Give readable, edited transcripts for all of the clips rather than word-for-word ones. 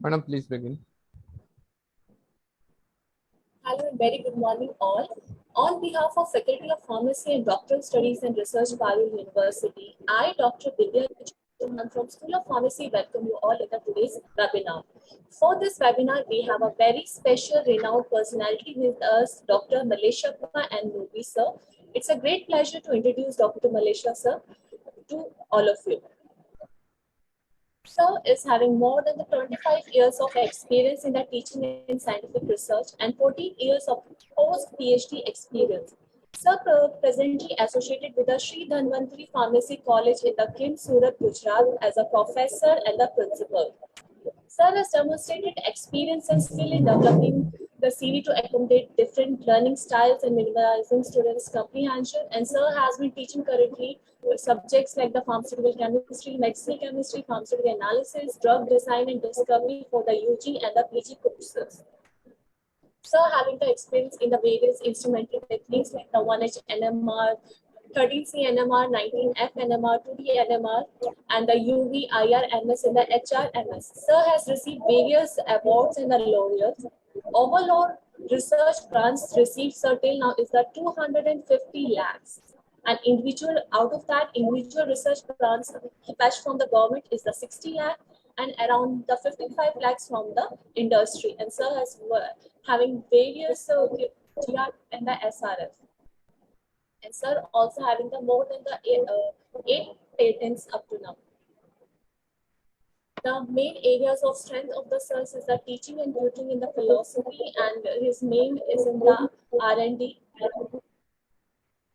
Madam, please begin. Hello and very good morning all. On behalf of Faculty of Pharmacy and Doctoral Studies and Research, Parul University, I, Dr. Vidya Chuman from School of Pharmacy, welcome you all in today's webinar. For this webinar, we have a very special renowned personality with us, Dr. Malaysia and Nubi sir. It's a great pleasure to introduce Dr. Malaysia sir to all of you. Sir is having more than 25 years of experience in the teaching in scientific research and 14 years of post-PhD experience. Sir presently associated with the Sri Dhanvantri Pharmacy College in the Kim Surat, Gujarat as a professor and the principal. Sir has demonstrated experience and skill in developing the CV to accommodate different learning styles and minimizing students' comprehension. And Sir has been teaching currently subjects like the pharmaceutical chemistry, medicinal chemistry, pharmaceutical analysis, drug design and discovery for the UG and the PG courses. Sir having the experience in the various instrumental techniques like the 1H NMR, 13C NMR, 19F NMR, 2D NMR, and the UV IRMS and the HRMS. Sir has received various awards and the laureates. Overall research grants received sir till now is the 250 lakhs. And individual out of that individual research grants fetched from the government is the 60 lakh and around the 55 lakhs from the industry. And sir has having various GR and the SRF. And sir also having the more than the eight patents up to now. The main areas of strength of the sirs is the teaching and tutoring in the philosophy, and his main is in the R&D.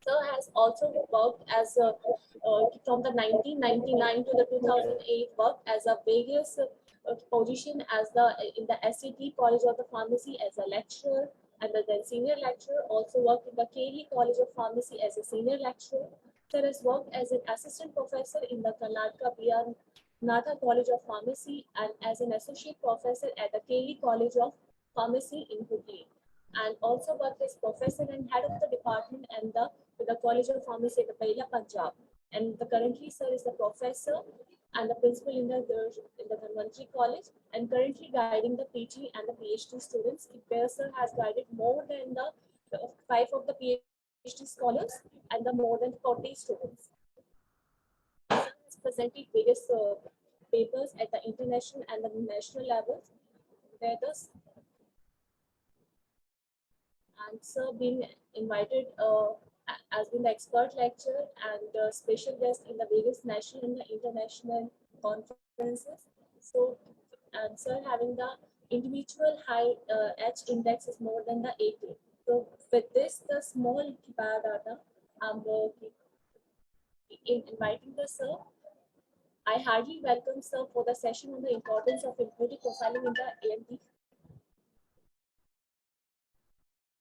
Sir has also worked as a, from the 1999 to the 2008 worked as a various position as the in the SCT College of the Pharmacy as a lecturer and then senior lecturer. Also worked in the KD College of Pharmacy as a senior lecturer. Sir has worked as an assistant professor in the Karnataka BR Natha College of Pharmacy and as an associate professor at the KD College of Pharmacy in Hooghly. And also worked as professor and head of the department and the College of Pharmacy at the Baila, Punjab. And currently, sir is the professor and the principal in the Dhanvantri College and currently guiding the PG and the PhD students. Where sir has guided more than the 5 of the PhD scholars and the more than 40 students. Sir has presented various papers at the international and the national levels where the and sir being invited as being the expert lecturer and special guest in the various national and the international conferences. So, and sir having the individual high H index is more than the 80. So, with this, the small biodata, I'm inviting the sir. I heartily welcome sir for the session on the importance of impurity profiling in the AMP.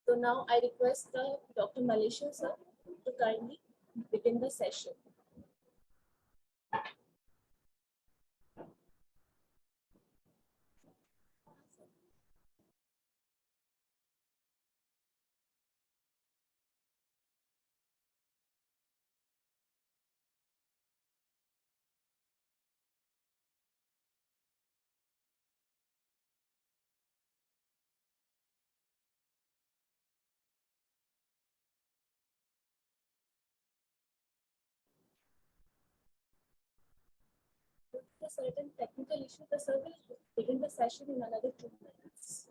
So now I request the Dr. Malaysia sir to kindly begin the session. A certain technical issue, the sir will begin the session in another 2 minutes.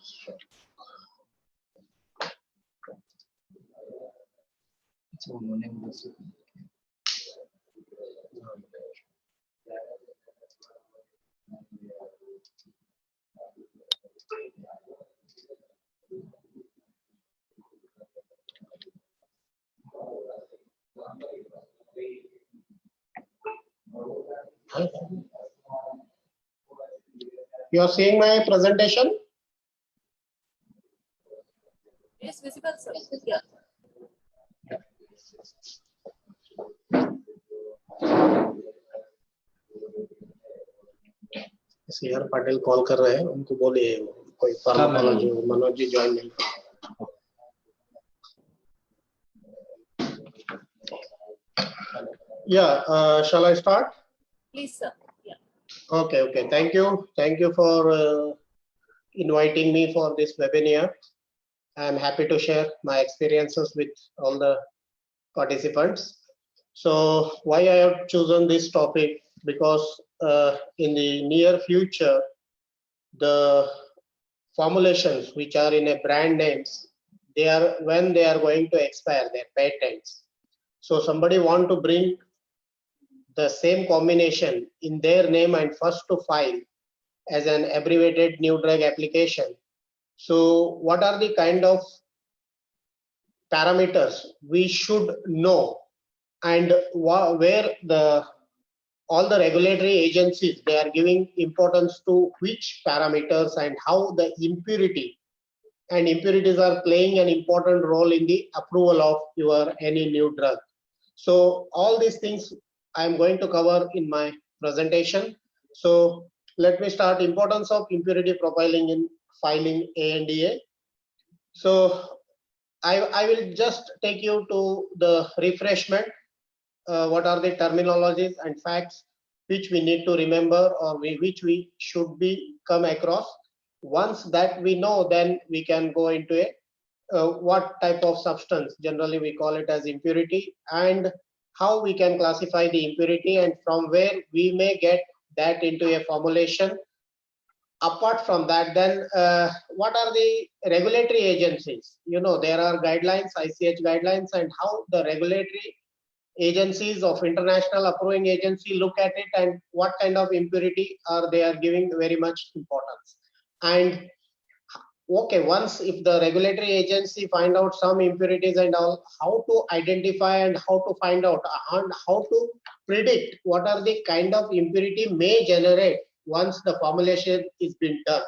You are seeing my presentation? Yes, visible, sir. Yeah. CR Patil call कर रहे हैं, उनको बोलिए कोई pharmacology Manoj ji join नहीं। Yeah, shall I start? Please, sir. Yeah. Okay. Thank you for inviting me for this webinar. I'm happy to share my experiences with all the participants. So why I have chosen this topic? Because in the near future, the formulations which are in a brand names, when they are going to expire their patents. So somebody want to bring the same combination in their name and first to file as an abbreviated new drug application. So what are the kind of parameters we should know, and where all the regulatory agencies, they are giving importance to which parameters, and how the impurity and impurities are playing an important role in the approval of your any new drug. So all these things I am going to cover in my presentation. So let me start. Importance of impurity profiling in filing ANDA. So I will just take you to the refreshment. What are the terminologies and facts which we need to remember, or which we should be come across. Once that we know, then we can go into a what type of substance, generally we call it as impurity, and how we can classify the impurity, and from where we may get that into a formulation. Apart from that, then what are the regulatory agencies? There are guidelines, ICH guidelines, and how the regulatory agencies of international approving agency look at it, and what kind of impurity they are giving very much importance. And okay, once if the regulatory agency find out some impurities and all, how to identify and how to find out, and how to predict what are the kind of impurity may generate once the formulation is been done.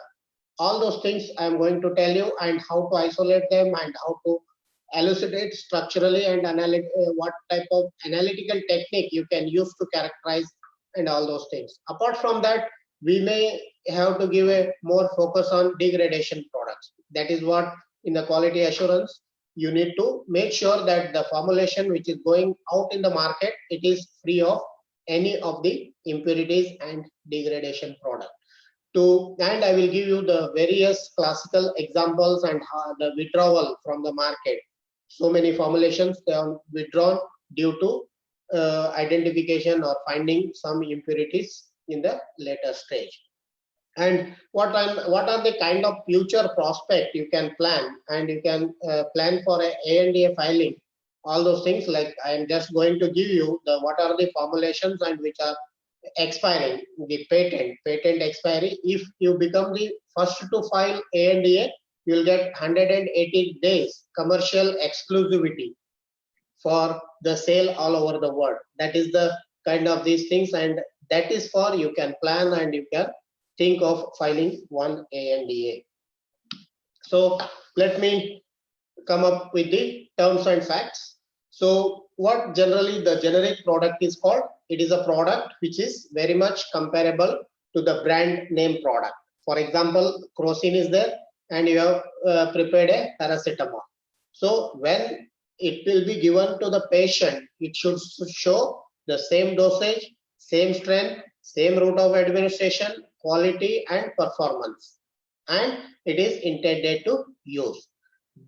All those things I am going to tell you, and how to isolate them, and how to elucidate structurally, and what type of analytical technique you can use to characterize, and all those things. Apart from that, we may have to give a more focus on degradation products. That is what in the quality assurance you need to make sure that the formulation which is going out in the market, it is free of any of the impurities and degradation product. And I will give you the various classical examples and the withdrawal from the market. So many formulations they are withdrawn due to identification or finding some impurities in the later stage. And what are the kind of future prospect you can plan, and you can plan for a ANDA filing. All those things, like I am just going to give you the what are the formulations and which are expiring, the patent expiry. If you become the first to file ANDA, you will get 180 days commercial exclusivity for the sale all over the world. That is the kind of these things, and that is for you can plan and you can think of filing one ANDA. So let me come up with the terms and facts. So what generally the generic product is called? It is a product which is very much comparable to the brand name product. For example, crocin is there, and you have prepared a paracetamol. So when it will be given to the patient, it should show the same dosage, same strength, same route of administration, quality and performance, and it is intended to use.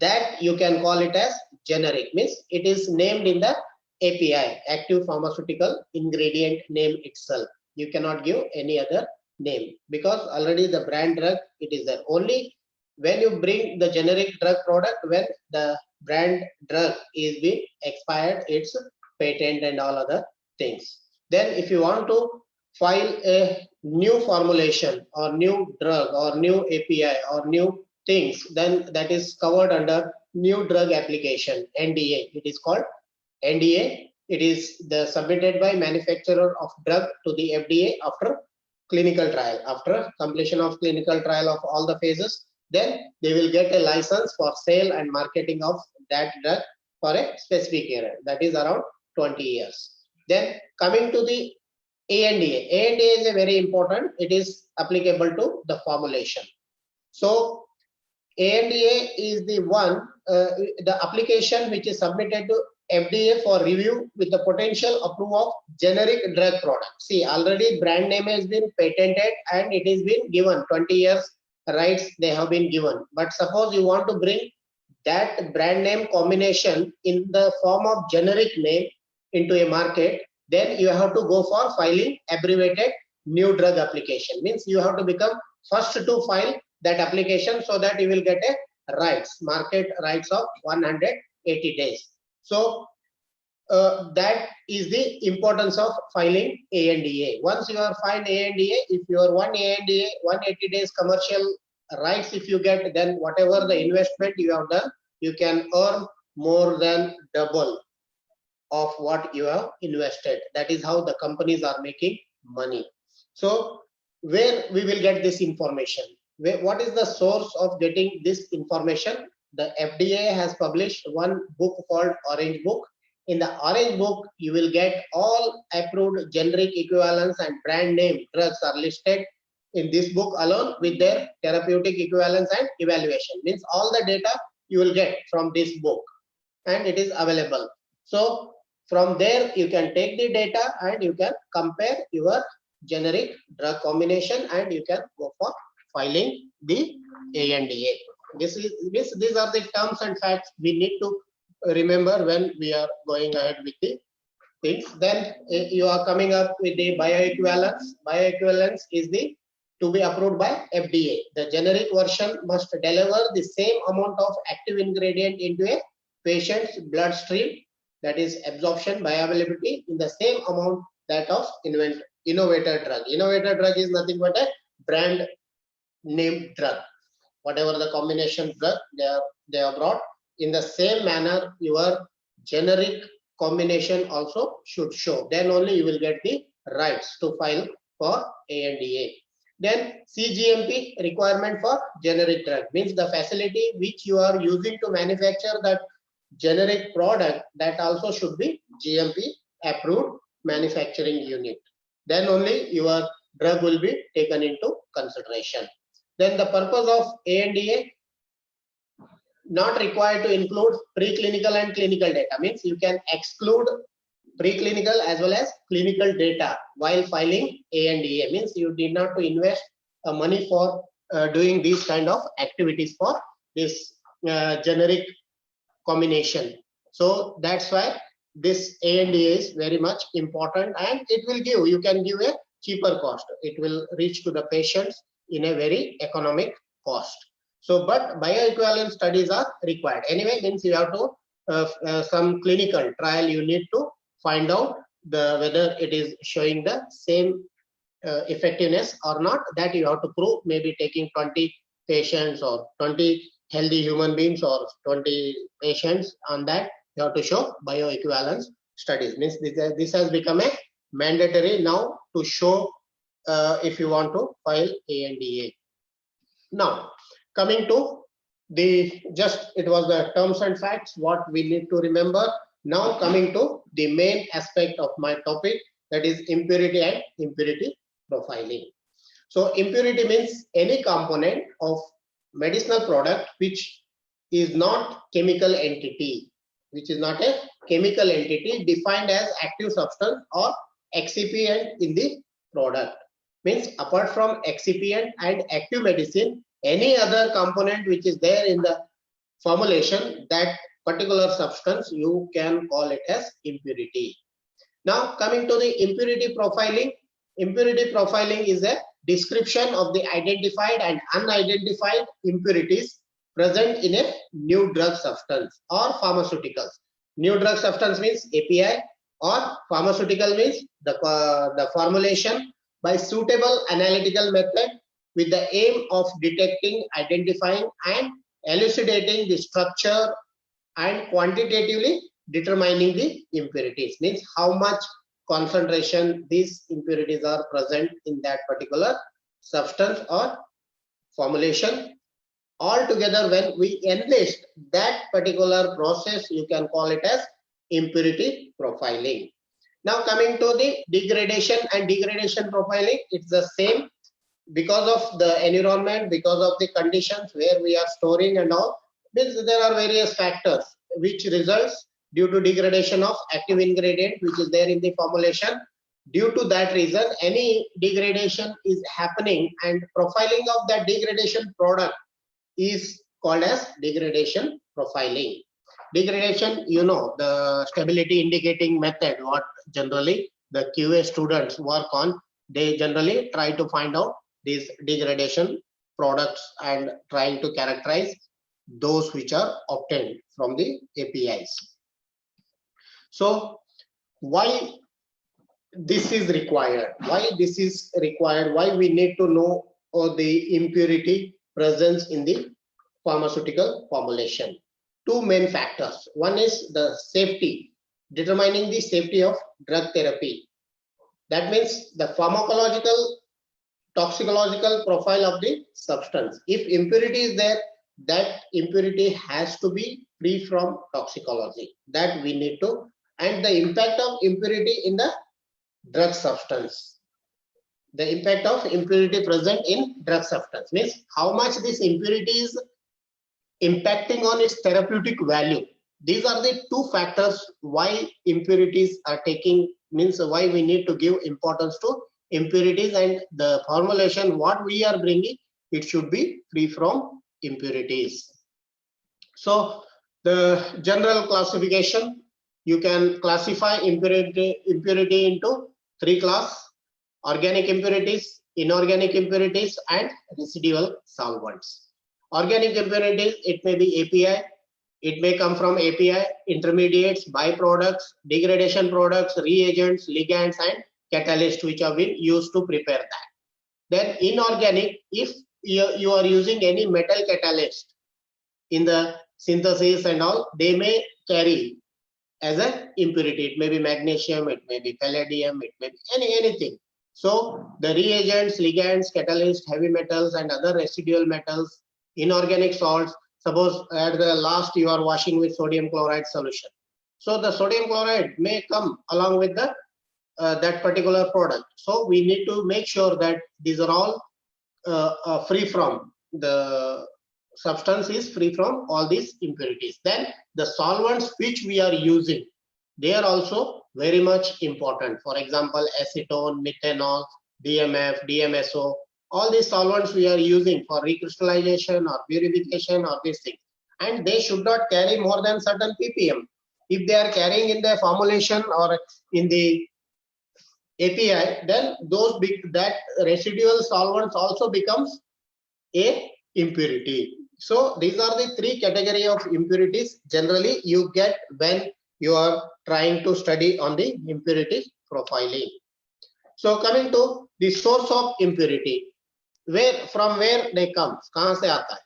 That you can call it as generic, means it is named in the API, active pharmaceutical ingredient name itself. You cannot give any other name, because already the brand drug, it is there. Only when you bring the generic drug product, when the brand drug is being expired, its patent and all other things. Then if you want to file a new formulation or new drug or new API or new things, then that is covered under new drug application, NDA. It is called NDA. It is submitted by manufacturer of drug to the FDA after clinical trial. After completion of clinical trial of all the phases, then they will get a license for sale and marketing of that drug for a specific area. That is around 20 years. Then coming to the ANDA. ANDA is a very important. It is applicable to the formulation. So ANDA is the one, the application which is submitted to FDA for review with the potential approval of generic drug product. See, already brand name has been patented and it has been given 20 years rights they have been given. But suppose you want to bring that brand name combination in the form of generic name into a market, then you have to go for filing abbreviated new drug application. Means you have to become first to file that application so that you will get a rights, market rights of 180 days. So that is the importance of filing ANDA. Once you are filed ANDA, if your one ANDA 180 days commercial rights if you get, then whatever the investment you have done, you can earn more than double of what you have invested. That is how the companies are making money. So where we will get this information? What is the source of getting this information? The FDA has published one book called Orange Book. In the Orange Book, you will get all approved generic equivalents and brand name drugs are listed in this book alone with their therapeutic equivalence and evaluation. Means all the data you will get from this book and it is available. So from there you can take the data and you can compare your generic drug combination and you can go for filing the ANDA. These are the terms and facts we need to remember when we are going ahead with the things. Then you are coming up with the bioequivalence. Bioequivalence is the to be approved by FDA. The generic version must deliver the same amount of active ingredient into a patient's bloodstream, that is absorption, bioavailability, in the same amount that of innovator drug. Innovator drug is nothing but a brand name drug. Whatever the combination drug they are brought, in the same manner your generic combination also should show. Then only you will get the rights to file for ANDA. Then CGMP requirement for generic drug means the facility which you are using to manufacture that generic product, that also should be GMP approved manufacturing unit. Then only your drug will be taken into consideration. Then the purpose of ANDA, not required to include preclinical and clinical data, means you can exclude preclinical as well as clinical data while filing ANDA. Means you did not to invest money for doing these kind of activities for this generic combination. So that's why this ANDA is very much important and it will give, you can give a cheaper cost. It will reach to the patients in a very economic cost. So, but bioequivalence studies are required. Anyway, means you have to some clinical trial you need to find out whether it is showing the same effectiveness or not. That you have to prove, maybe taking 20 patients or 20 healthy human beings or 20 patients. On that you have to show bioequivalence studies. Means this has become a mandatory now to show if you want to file ANDA. Now coming to the it was the terms and facts what we need to remember. Now coming to the main aspect of my topic, that is impurity and impurity profiling. So impurity means any component of medicinal product which is not chemical entity, which is not a chemical entity defined as active substance or excipient in the product. Means apart from excipient and active medicine, any other component which is there in the formulation, that particular substance, you can call it as impurity. Now coming to the impurity profiling. Impurity profiling is a description of the identified and unidentified impurities present in a new drug substance or pharmaceuticals. New drug substance means API, or pharmaceutical means the formulation by suitable analytical method with the aim of detecting, identifying and elucidating the structure and quantitatively determining the impurities, means how much concentration these impurities are present in that particular substance or formulation. Altogether, when we enlist that particular process, you can call it as impurity profiling. Now coming to the degradation and degradation profiling, it's the same. Because of the environment, because of the conditions where we are storing and all, means there are various factors which results due to degradation of active ingredient which is there in the formulation. Due to that reason, any degradation is happening, and profiling of that degradation product is called as degradation profiling. Degradation, you know, the stability indicating method, what generally the QA students work on, they generally try to find out these degradation products and trying to characterize those which are obtained from the APIs. So why this is required? Why this is required? Why we need to know the impurity presence in the pharmaceutical formulation? Two main factors. One is the safety, determining the safety of drug therapy. That means the pharmacological, toxicological profile of the substance. If impurity is there, that impurity has to be free from toxicology. That we need to, and the impact of impurity in the drug substance. The impact of impurity present in drug substance means how much this impurity is impacting on its therapeutic value. These are the two factors why impurities are taking, means why we need to give importance to impurities, and the formulation what we are bringing, it should be free from impurities. So the general classification, you can classify impurity into three classes: organic impurities, inorganic impurities and residual solvents. Organic impurities, it may be API, it may come from API, intermediates, byproducts, degradation products, reagents, ligands and catalysts which have been used to prepare that. Then inorganic, if you are using any metal catalyst in the synthesis and all, they may carry as an impurity. It may be magnesium, it may be palladium, it may be anything. So the reagents, ligands, catalysts, heavy metals and other residual metals, inorganic salts, suppose at the last you are washing with sodium chloride solution. So the sodium chloride may come along with the that particular product. So we need to make sure that these are all free from, the substance is free from all these impurities. Then the solvents which we are using, they are also very much important. For example, acetone, methanol, DMF, DMSO, all these solvents we are using for recrystallization or purification or these things, and they should not carry more than certain ppm. If they are carrying in the formulation or in the API, then that residual solvents also becomes a impurity. So these are the three category of impurities generally you get when you are trying to study on the impurity profiling. So coming to the source of impurity, from where they come, kahan se aata hai?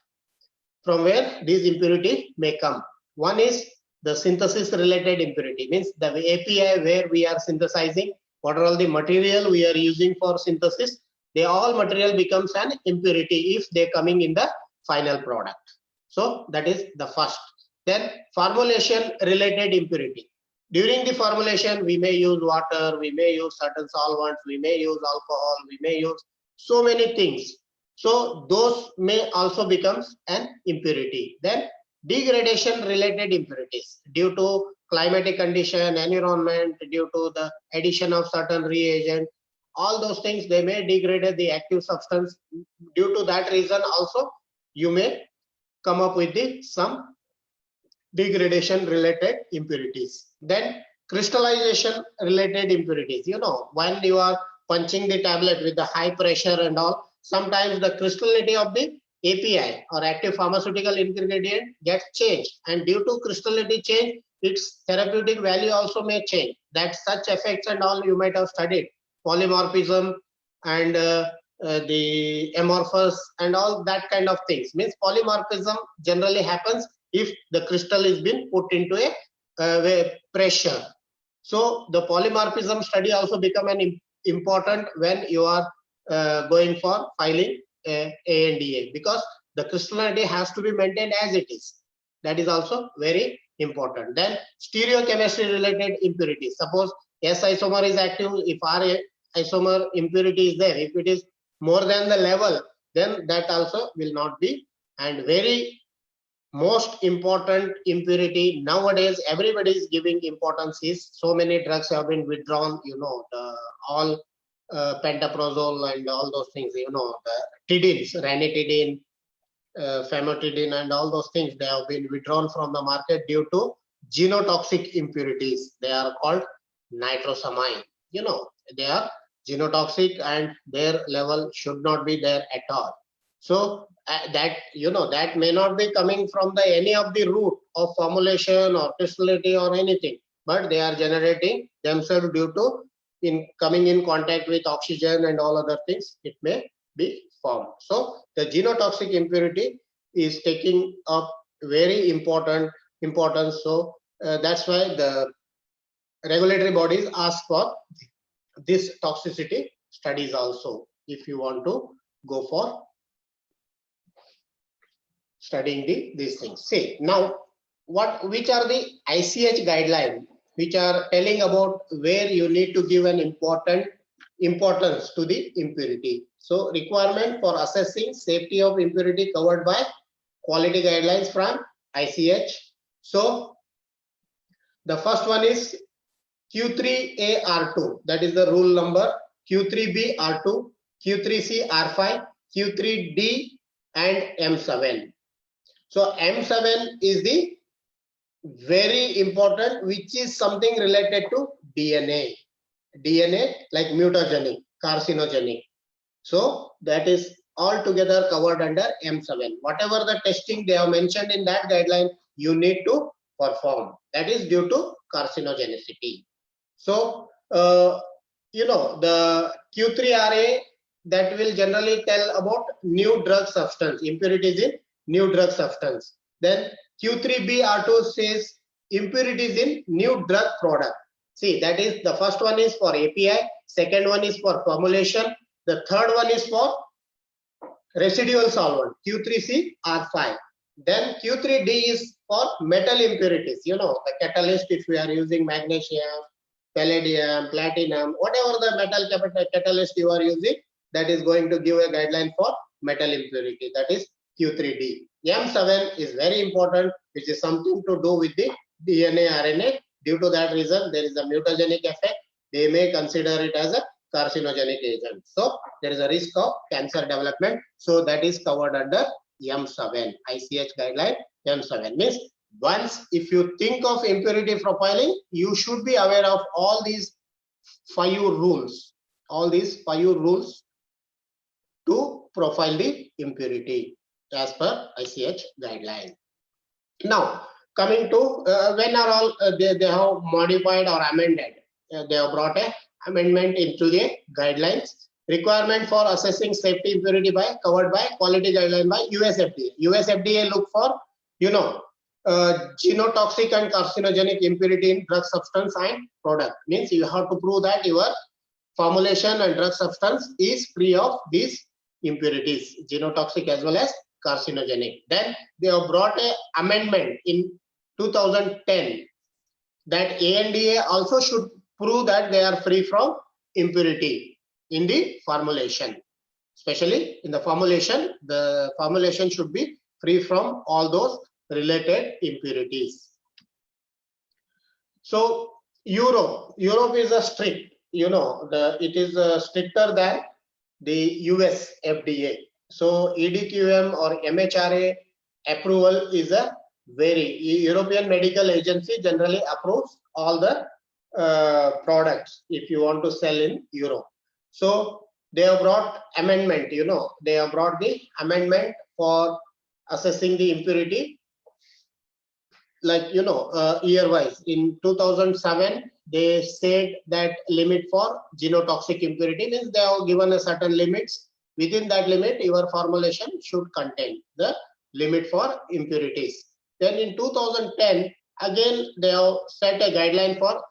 From where these impurity may come. One is the synthesis related impurity, means the API where we are synthesizing, what are all the material we are using for synthesis, they all material becomes an impurity if they coming in the final product. So that is the first. Then formulation related impurity. During the formulation, we may use water, we may use certain solvents, we may use alcohol, we may use so many things. So those may also becomes an impurity. Then degradation related impurities, due to climatic condition, environment, due to the addition of certain reagent, all those things, they may degrade the active substance. Due to that reason also, you may come up with some degradation related impurities. Then crystallization related impurities, you know, when you are punching the tablet with the high pressure and all, sometimes the crystallinity of the API or active pharmaceutical ingredient gets changed, and due to crystallinity change, its therapeutic value also may change. That such effects and all you might have studied, polymorphism and the amorphous and all that kind of things. Means polymorphism generally happens if the crystal is being put into a pressure. So the polymorphism study also become an important when you are going for filing ANDA, because the crystallinity has to be maintained as it is. That is also very important. Then stereochemistry related impurities. Suppose S isomer is active, if R isomer impurity is there, if it is more than the level, then that also will not be. And very most important impurity nowadays, everybody is giving importance, is so many drugs have been withdrawn, all pantoprazole and all those things, the tidines, ranitidine, famotidine and all those things, they have been withdrawn from the market due to genotoxic impurities. They are called nitrosamine. They are genotoxic and their level should not be there at all. So that may not be coming from any of the route of formulation or crystallinity or anything, but they are generating themselves due to coming in contact with oxygen and all other things, it may be formed. So the genotoxic impurity is taking up very importance. So that's why the regulatory bodies ask for this toxicity studies also, if you want to go for studying these things. See, now which are the ICH guidelines which are telling about where you need to give an importance to the impurity. So requirement for assessing safety of impurity covered by quality guidelines from ICH. So the first one is Q3A-R2, that is the rule number, Q3B-R2, Q3C-R5, Q3D and M7. So M7 is the very important, which is something related to DNA like mutagenic, carcinogenic. So that is altogether covered under M7. Whatever the testing they have mentioned in that guideline, you need to perform. That is due to carcinogenicity. So, the Q3RA, that will generally tell about new drug substance, impurities in new drug substance. Then Q3BR2 says impurities in new drug product. See, that is the first one is for API, second one is for formulation, the third one is for residual solvent, Q3CR5. Then Q3D is for metal impurities, the catalyst, if we are using magnesium, palladium, platinum, whatever the metal catalyst you are using, that is going to give a guideline for metal impurity, that is Q3D. M7 is very important, which is something to do with the DNA, RNA. Due to that reason, there is a mutagenic effect. They may consider it as a carcinogenic agent. So there is a risk of cancer development. So that is covered under M7, ICH guideline. M7 means once if you think of impurity profiling, you should be aware of all these 5 rules. All these 5 rules to profile the impurity as per ICH guideline. Now, coming to when are all they have modified or amended, they have brought a amendment into the guidelines. Requirement for assessing safety impurity by covered by quality guideline by US FDA. US FDA look for genotoxic and carcinogenic impurity in drug substance and product. Means you have to prove that your formulation and drug substance is free of these impurities, genotoxic as well as carcinogenic. Then they have brought a amendment in 2010 that ANDA also should prove that they are free from impurity in the formulation. Especially in the formulation should be free from all those related impurities. So Europe is a strict, it is stricter than the US FDA. So EDQM or MHRA approval is a very European Medical Agency generally approves all the products if you want to sell in Europe. So they have brought amendment, they have brought the amendment for assessing the impurity, like, year wise. In 2007, they said that limit for genotoxic impurity means they have given a certain limits. Within that limit, your formulation should contain the limit for impurities. Then in 2010, again, they have set a guideline for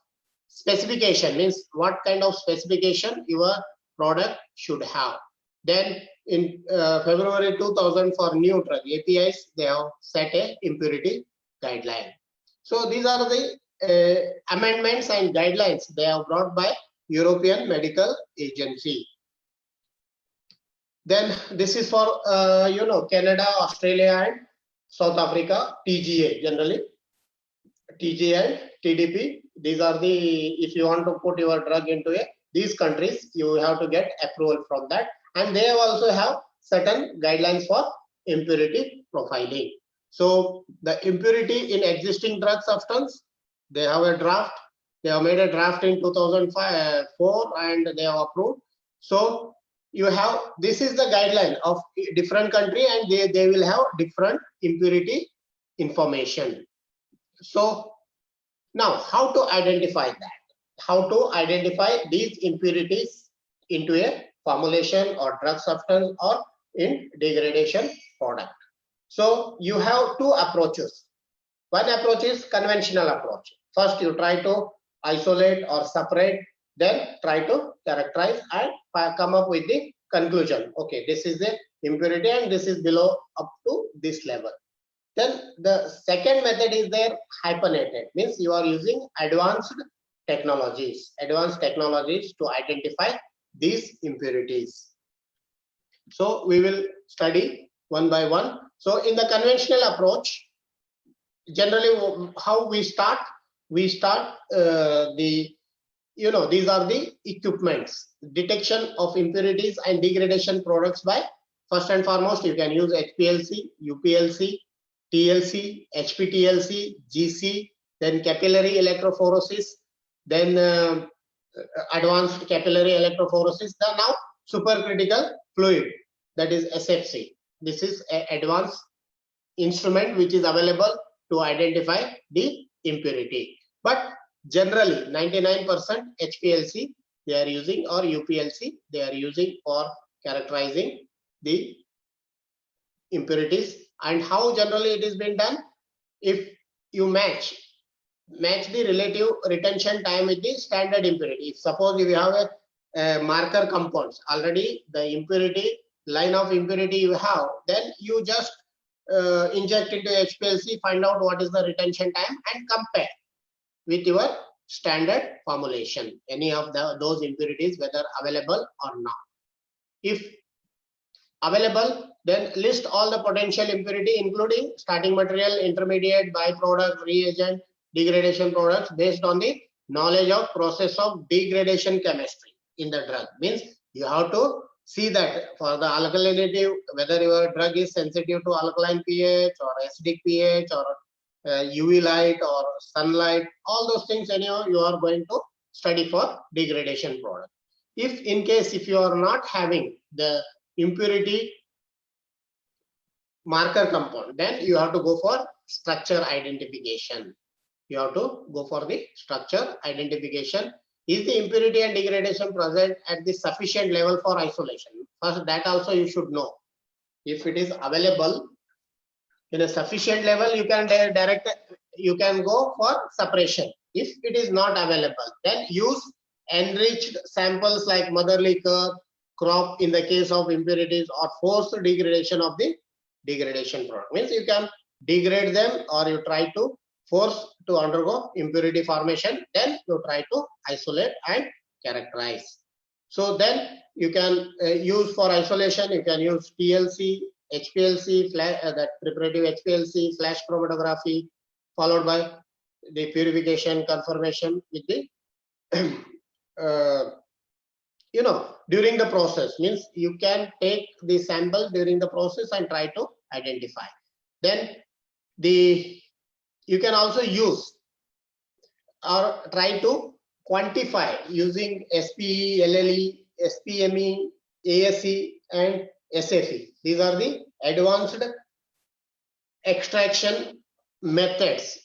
specification, means what kind of specification your product should have. Then in February 2000, for new drug APIs, they have set a impurity guideline. So these are the amendments and guidelines they have brought by European Medical Agency. Then this is for Canada, Australia, and South Africa, TGA generally. TGA and TDP. These are the, if you want to put your drug into these countries, you have to get approval from that. And they also have certain guidelines for impurity profiling. So the impurity in existing drug substance, they have a draft. They have made a draft in 2004 and they have approved. So you have, this is the guideline of different country, and they will have different impurity information. So now, how to identify that? How to identify these impurities into a formulation or drug substance or in degradation product? So you have two approaches. One approach is conventional approach. First, you try to isolate or separate, then try to characterize and come up with the conclusion. Okay, this is the impurity and this is below up to this level. Then the second method is there, hyphenated, means you are using advanced technologies to identify these impurities. So we will study one by one. So in the conventional approach, generally how we start these are the equipments, detection of impurities and degradation products by, first and foremost, you can use HPLC, UPLC, TLC, HPTLC, GC, then capillary electrophoresis, then advanced capillary electrophoresis, the now supercritical fluid, that is SFC. This is an advanced instrument which is available to identify the impurity. But generally 99% HPLC they are using, or UPLC they are using for characterizing the impurities. And how generally it is being done? If you match the relative retention time with the standard impurity. If suppose if you have a marker compounds, already the impurity line of impurity you have, then you just inject into HPLC, find out what is the retention time and compare with your standard formulation, any of those impurities, whether available or not. If available, then list all the potential impurity, including starting material, intermediate, byproduct, reagent, degradation products, based on the knowledge of process of degradation chemistry in the drug. Means you have to see that for the alkalinity, whether your drug is sensitive to alkaline pH or acidic pH or UV light or sunlight, all those things anyhow you are going to study for degradation product. If you are not having the impurity marker compound, then you have to go for structure identification. You have to go for the structure identification. Is the impurity and degradation present at the sufficient level for isolation? First, that also you should know. If it is available in a sufficient level, you can go for separation. If it is not available, then use enriched samples like mother liquor, crop in the case of impurities, or forced degradation of the degradation product. Means you can degrade them or you try to force to undergo impurity formation, then you try to isolate and characterize. So then you can use for isolation, you can use TLC, HPLC, that preparative HPLC, flash chromatography, followed by the purification confirmation with the during the process. Means you can take the sample during the process and try to identify. Then you can also use or try to quantify using SPE, LLE, SPME, ASE, and SFE. These are the advanced extraction methods.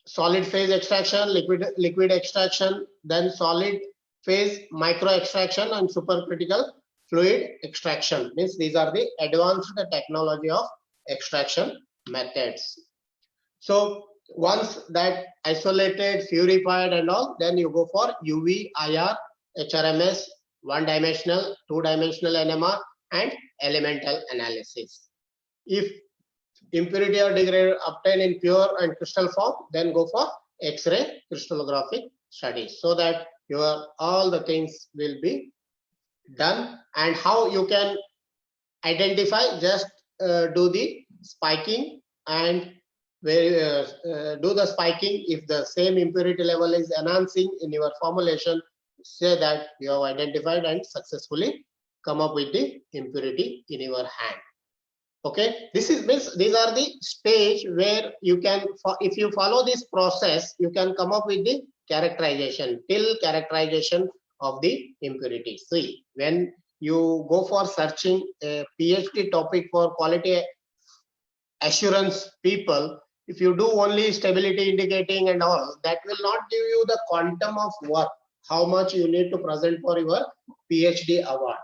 Solid phase extraction, liquid extraction, then solid phase micro extraction, and supercritical fluid extraction. Means these are the advanced technology of extraction methods. So once that isolated, purified and all, then you go for UV, IR, HRMS, one-dimensional, two-dimensional NMR, and elemental analysis. If impurity or degradation obtained in pure and crystal form, then go for X-ray crystallographic studies, so that your all the things will be done. And how you can identify, just do the spiking, and where do the spiking. If the same impurity level is enhancing in your formulation, say that you have identified and successfully come up with the impurity in your hand. Okay, these are the stage where you can, if you follow this process, you can come up with the characterization, till characterization of the impurities. See, when you go for searching a PhD topic for quality assurance people, if you do only stability indicating and all, that will not give you the quantum of work, how much you need to present for your PhD award.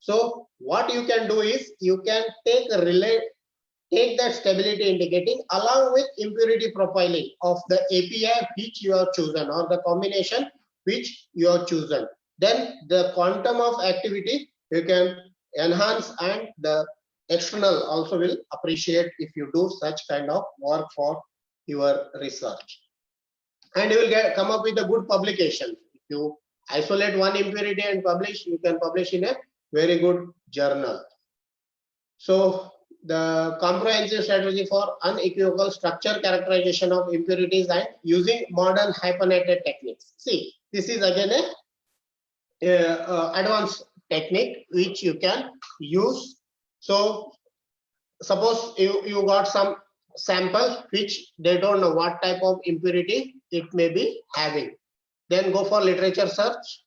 So what you can do is, you can take that stability indicating along with impurity profiling of the API which you have chosen, or the combination which you have chosen. Then the quantum of activity you can enhance, and the external also will appreciate if you do such kind of work for your research. And you will come up with a good publication. If you isolate one impurity and publish, you can publish in a very good journal. So the comprehensive strategy for unequivocal structure characterization of impurities and using modern hyphenated techniques. See, this is again a advanced technique which you can use. So suppose you got some sample which they don't know what type of impurity it may be having. Then go for literature search,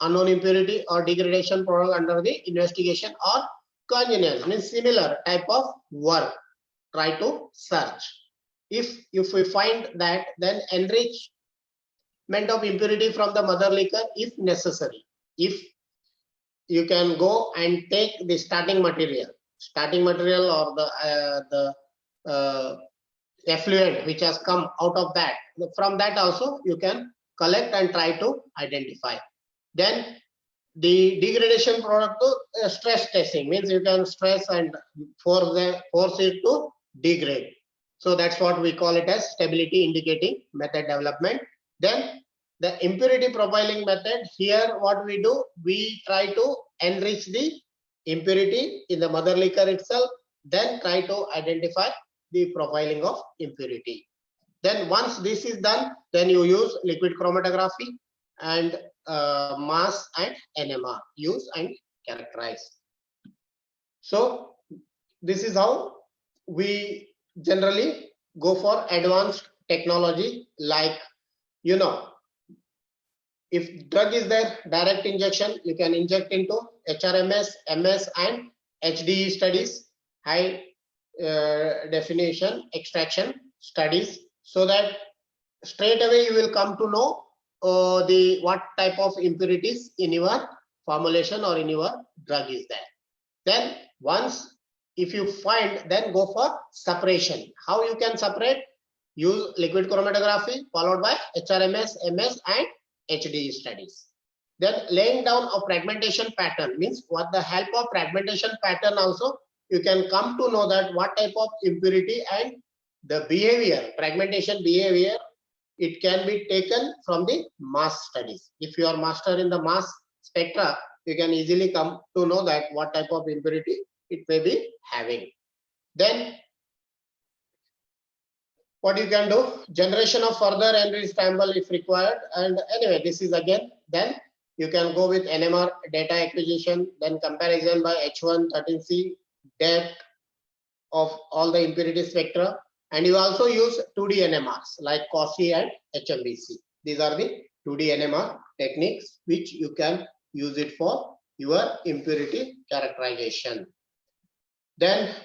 unknown impurity or degradation product under the investigation, or congenial, means similar type of work, try to search. If we find that, then enrichment of impurity from the mother liquor if necessary. If you can go and take the starting material or the effluent which has come out of that, from that also you can collect and try to identify. Then the degradation product to stress testing, means you can stress and force it to degrade. So that's what we call it as stability indicating method development. Then the impurity profiling method, here what we do, we try to enrich the impurity in the mother liquor itself, then try to identify the profiling of impurity. Then once this is done, then you use liquid chromatography and mass and NMR, use and characterize. So this is how we generally go for advanced technology. Like, you know, if drug is there, direct injection, you can inject into HRMS, MS and HDE studies, high definition extraction studies, so that straight away you will come to know what type of impurities in your formulation or in your drug is there. Then once if you find, then go for separation. How you can separate? Use liquid chromatography followed by HRMS, MS and HDE studies. Then laying down of fragmentation pattern, means with the help of fragmentation pattern also you can come to know that what type of impurity and the behavior, fragmentation behavior, it can be taken from the mass studies. If you are master in the mass spectra, you can easily come to know that what type of impurity it may be having. Then what you can do, generation of further enriched sample if required. And anyway, this is again, then you can go with NMR data acquisition, then comparison by H1 13C depth of all the impurity spectra. And you also use 2D NMRs like COSI and HMBC. These are the 2D NMR techniques which you can use it for your impurity characterization. Then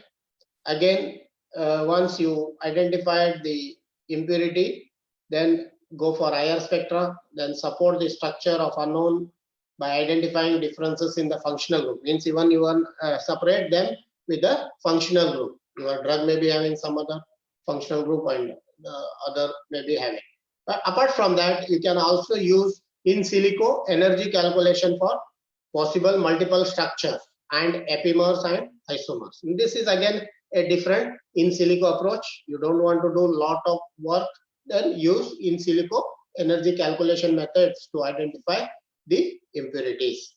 again, once you identified the impurity, then go for higher spectra, then support the structure of unknown by identifying differences in the functional group. Means even you want separate them with the functional group. Your drug may be having some other functional group and the other may be having. But apart from that, you can also use in silico energy calculation for possible multiple structures and epimers and isomers. This is again a different in silico approach. You don't want to do a lot of work, then use in silico energy calculation methods to identify the impurities.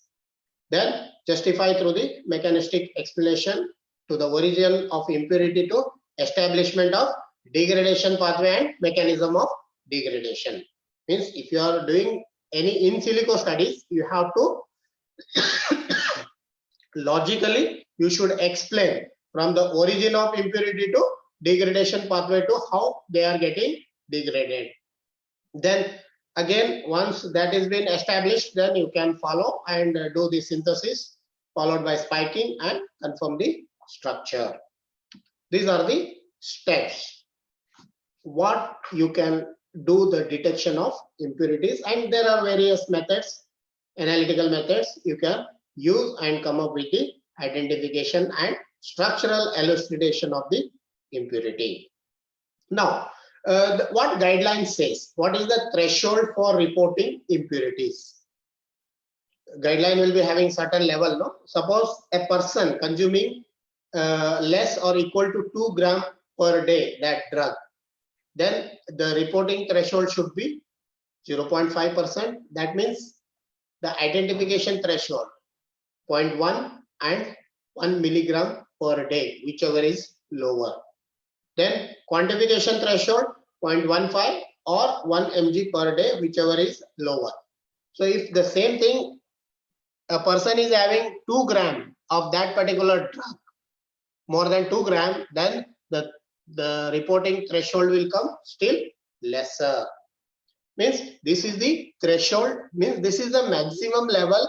Then justify through the mechanistic explanation to the origin of impurity to establishment of degradation pathway and mechanism of degradation. Means if you are doing any in silico studies, you have to logically you should explain from the origin of impurity to degradation pathway to how they are getting degraded. Then again, once that has been established, then you can follow and do the synthesis followed by spiking and confirm the structure. These are the steps what you can do the detection of impurities, and there are various methods, analytical methods you can use and come up with the identification and structural elucidation of the impurity. Now, what guidelines says? What is the threshold for reporting impurities? Guideline will be having certain level. No? Suppose a person consuming less or equal to 2 gram per day that drug, then the reporting threshold should be 0.5%. That means the identification threshold 0.1 and 1 milligram per day, whichever is lower. Then quantification threshold 0.15 or 1 mg per day, whichever is lower. So if the same thing, a person is having 2 gram of that particular drug, more than 2 gram, then the reporting threshold will come still lesser. Means this is the threshold, means this is the maximum level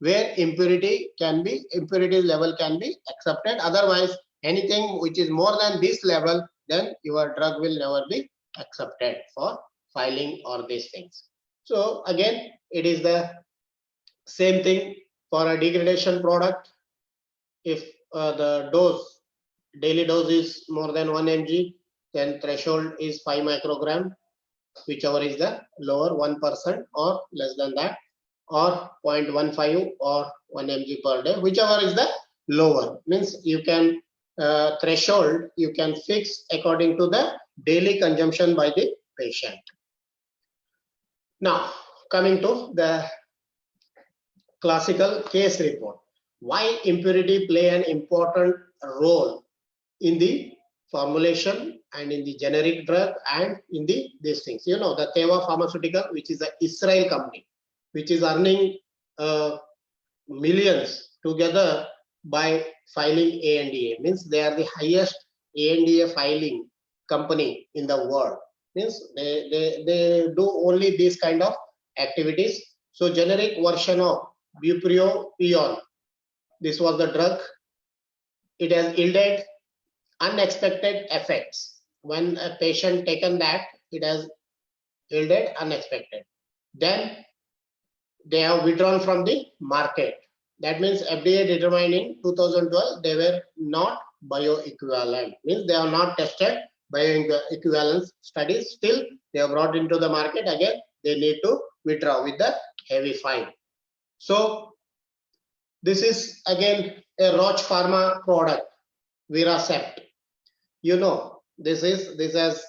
where impurity level can be accepted. Otherwise, anything which is more than this level, then your drug will never be accepted for filing or these things. So again, it is the same thing for a degradation product. If the daily dose is more than 1 mg, then threshold is 5 microgram, whichever is the lower, 1% or less than that, or 0.15 or 1 mg per day, whichever is the lower. Means you can threshold you can fix according to the daily consumption by the patient. Now coming to the classical case report. Why impurity play an important role in the formulation and in the generic drug and in these things? You know, the Teva Pharmaceutical, which is an Israel company, which is earning millions together by filing ANDA. Means they are the highest ANDA filing company in the world. Means they do only these kind of activities. So generic version of bupropion, this was the drug. It has yielded unexpected effects. When a patient taken that, it has yielded unexpected. Then they have withdrawn from the market. That means FDA determined in 2012 they were not bioequivalent. Means they are not tested bioequivalence studies. Still they are brought into the market. Again they need to withdraw with the heavy fine. So this is again a Roche Pharma product, Viracept. You know, this has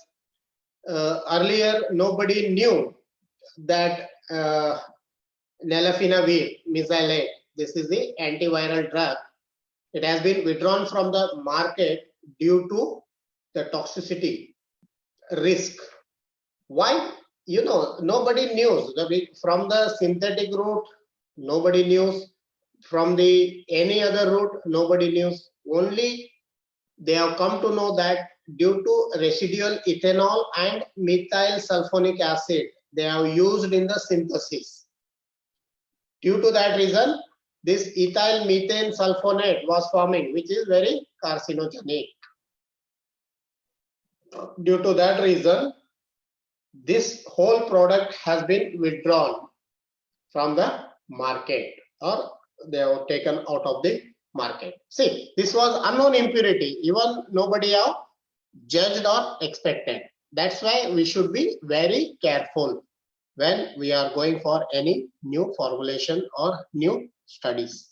earlier nobody knew that nelafenavir mesylate, this is the antiviral drug. It has been withdrawn from the market due to the toxicity risk. Why? You know, nobody knew from the synthetic route, nobody knew from the any other route, nobody knew. Only they have come to know that due to residual ethanol and methyl sulfonic acid they have used in the synthesis. Due to that reason, this ethyl methane sulfonate was forming, which is very carcinogenic. Due to that reason, this whole product has been withdrawn from the market, or they have taken out of the market. See, this was unknown impurity, even nobody have judged or expected. That's why we should be very careful when we are going for any new formulation or new studies.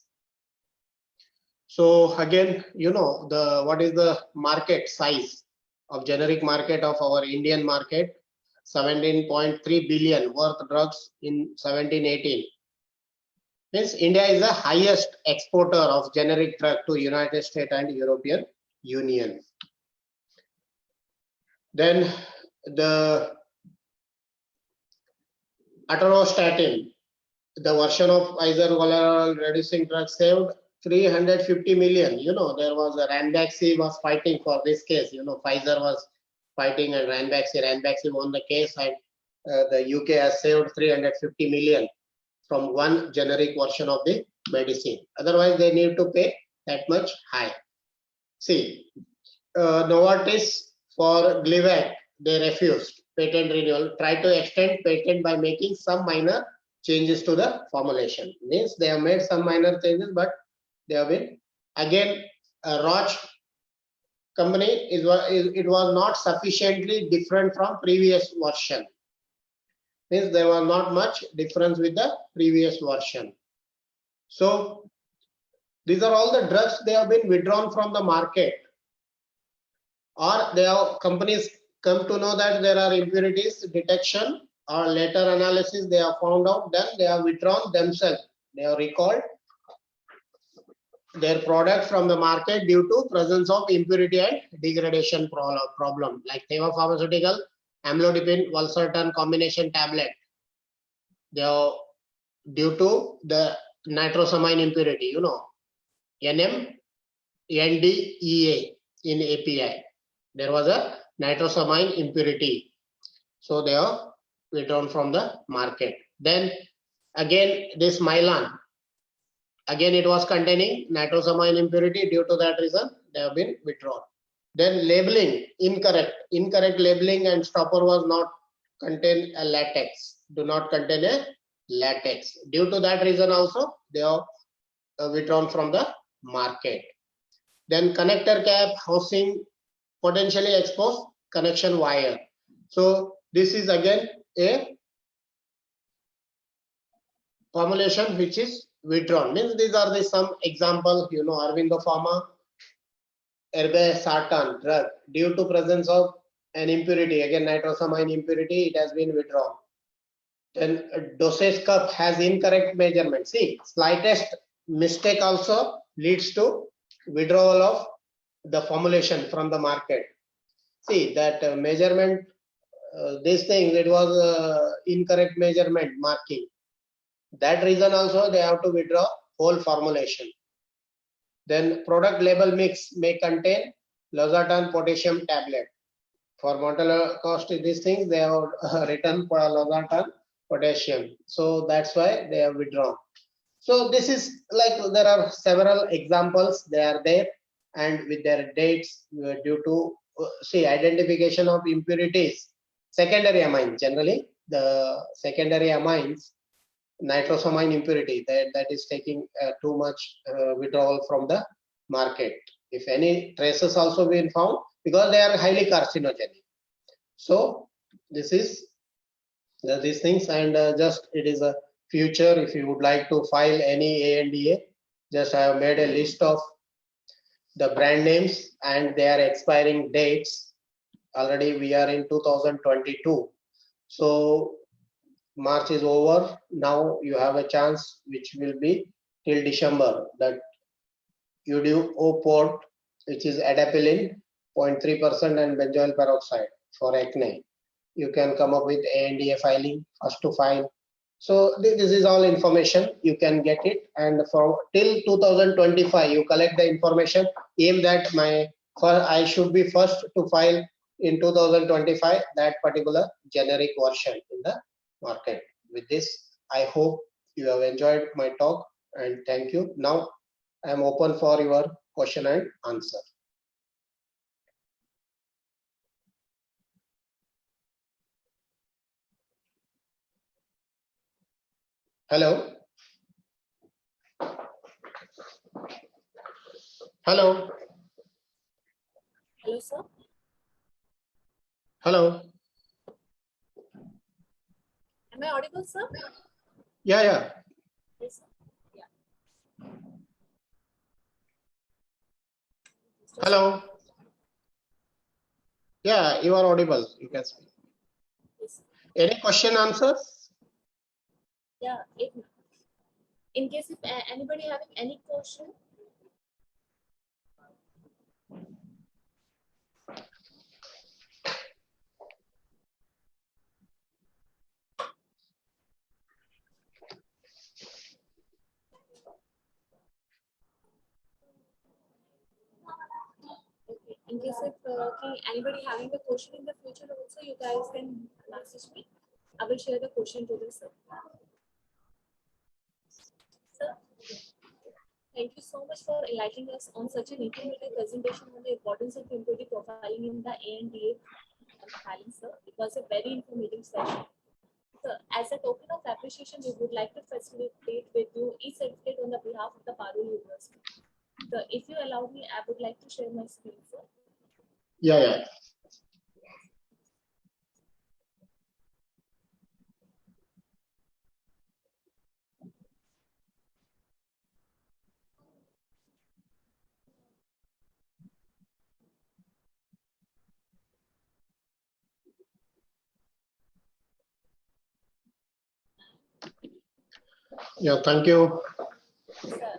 So again, you know, what is the market size of generic market of our Indian market? 17.3 billion worth drugs in 17-18. Means India is the highest exporter of generic drug to United States and European Union. Then the atorvastatin, the version of Pfizer viral reducing drug, saved 350 million. You know, there was a Ranbaxy was fighting for this case. You know, Pfizer was fighting and Ranbaxy won the case, and the UK has saved 350 million from one generic version of the medicine. Otherwise, they need to pay that much high. See, Novartis for Gleevec, they refused patent renewal, tried to extend patent by making some minor changes to the formulation. Means they have made some minor changes, but they have been again Roche company it was not sufficiently different from previous version. Means there was not much difference with the previous version. So these are all the drugs they have been withdrawn from the market, or they have companies come to know that there are impurities detection, or later analysis they have found out, then they have withdrawn themselves. They have recalled their product from the market due to presence of impurity and degradation problem, like Teva Pharmaceutical, amlodipine valsartan combination tablet. They are due to the nitrosamine impurity, you know, NMNDEA in API. There was a nitrosamine impurity. So they are withdrawn from the market. Then again, this Mylan, again it was containing nitrosamine impurity. Due to that reason, they have been withdrawn. Then labeling, incorrect labeling, and stopper was not contain a latex, do not contain a latex. Due to that reason also, they are withdrawn from the market. Then connector cap, housing, potentially exposed connection wire. So this is again a formulation which is withdrawn. Means these are the some example, you know, Aurobindo Pharma, irbesartan drug, due to presence of an impurity, again nitrosamine impurity, it has been withdrawn. Then dosage cup has incorrect measurement. See, slightest mistake also leads to withdrawal of the formulation from the market. See that measurement, this thing, it was incorrect measurement marking. That reason also they have to withdraw whole formulation. Then product label mix may contain losartan potassium tablet. For mortal cost of these things, they have written for losartan potassium. So that's why they have withdrawn. So this is like there are several examples, they are there, and with their dates due to see identification of impurities. Secondary amines, generally the secondary amines, nitrosamine impurity, that is taking too much withdrawal from the market. If any traces also been found, because they are highly carcinogenic. So this is these things, and just it is a future. If you would like to file any ANDA, just I have made a list of the brand names and their expiring dates. Already we are in 2022. So March is over. Now you have a chance, which will be till December, that Udoport, which is adapalene 0.3% and benzoyl peroxide for acne. You can come up with ANDA filing, first to file. So this is all information, you can get it, and for till 2025 you collect the information. Aim that I should be first to file in 2025 that particular generic version in the market. With this, I hope you have enjoyed my talk. and thank you. Now I am open for your question and answer. Hello. Hello. Hello, sir. Hello. Am I audible, sir? Yeah, yeah. Yes, sir. Yeah. Hello. Yeah, you are audible. You can speak. Yes. Any question, answers? Yeah. In case if anybody having any question. Okay. In case if anybody having a question in the future also, you guys can message me. I will share the question to the sir. Sir, thank you so much for enlightening us on such an informative presentation on the importance of impurity profiling in the ANDA filing, sir. It was a very informative session. So, as a token of appreciation, we would like to facilitate with you e-certificate on the behalf of the Parul University. So, if you allow me, I would like to share my screen, sir. Yeah, yeah. Yeah, thank you. Sir,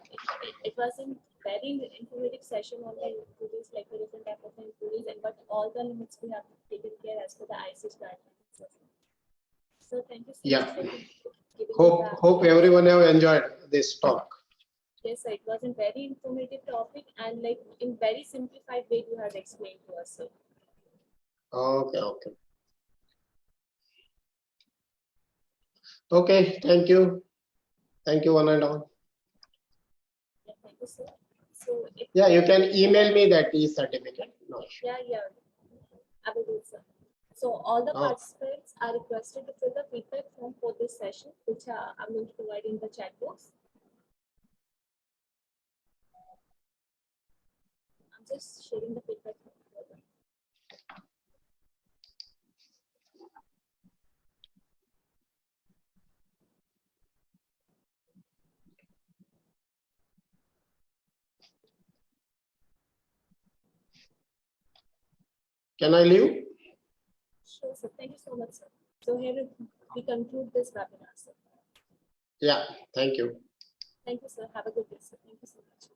it was a very informative session on the impurities, like the different type of impurities, and but all the limits we have taken care as per the ICH guidelines. So, thank you so Yeah. much for giving Hope everyone have enjoyed this talk. Yes, sir, it was a very informative topic and like in very simplified way you had explained to us, sir. Okay, okay. Okay, thank you. Thank you, one and all. Yeah, thank you, sir. So Yeah, you can email me that e-certificate. No issue. yeah, I will do, sir. So all the Oh. participants are requested to fill the feedback form for this session, which I'm going to provide in the chat box. I'm just sharing the feedback form for them. Can I leave? Sure, sir. Thank you so much, sir. So here we conclude this webinar, sir. Yeah, thank you. Thank you, sir. Have a good day, sir. Thank you so much.